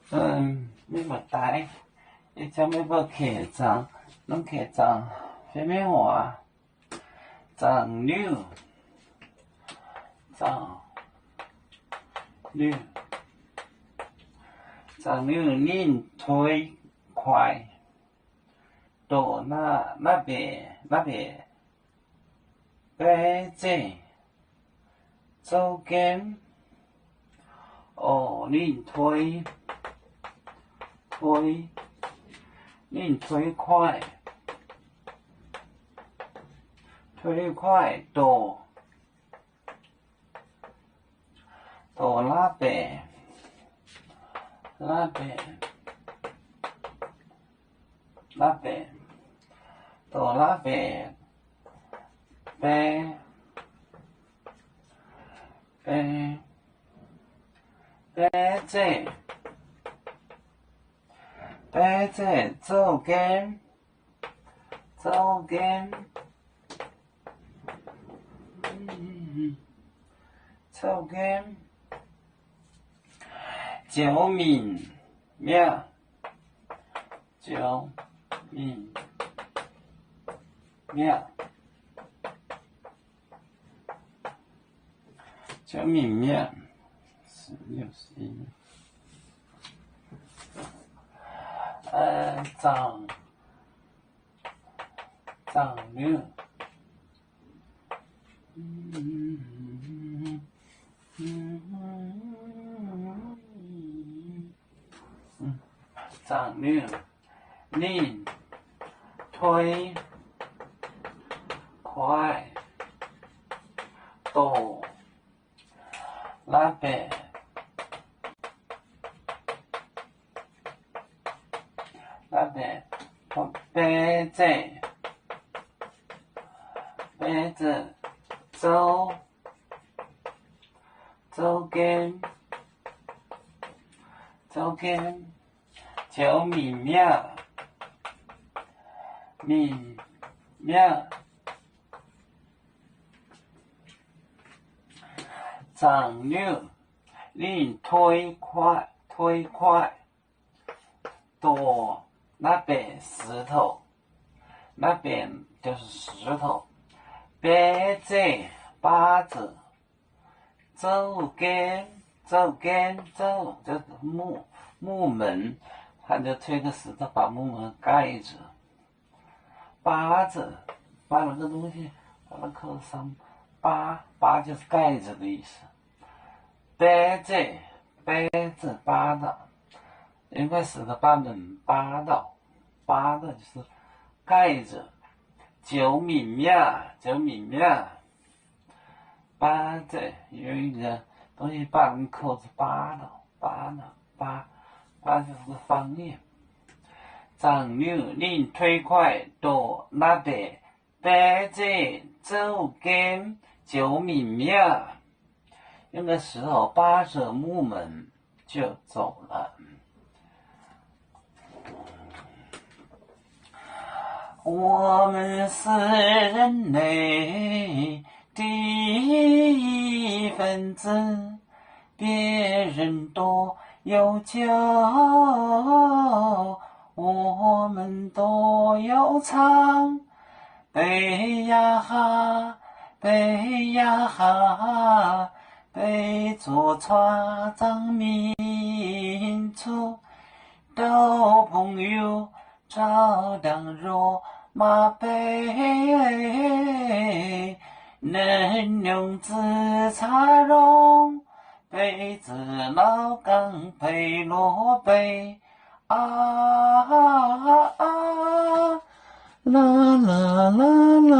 咩物大，你做咩要客长？拢客长，啥物话？长六，长六，长六，恁推快，到那边白这周间，哦，恁推快，到那边，到那边，白这周间，九民庙，九民庙，16、11。长六，长六，恁推快，到那边。那边白这周间九民庙，长六，恁推快，到那边石头，那边就是石头。白这八字，周间就是木门，他就推个石头把木门盖着。八字把那个东西把它刻上，八就是盖着的意思。白这八道。一块石头把门扒到就是盖着。九民庙，扒着有一个东西把人口子扒就是方言。长六，恁推快到那边白这周间九民庙，用个石头扒着木门就走了。我们是人类的一份子，别人多有酒，我们都有唱。背呀哈，背着船长民族，到朋友照亮罗马杯，能用紫茶蓉，杯子老钢配罗杯，啦啦啦啦。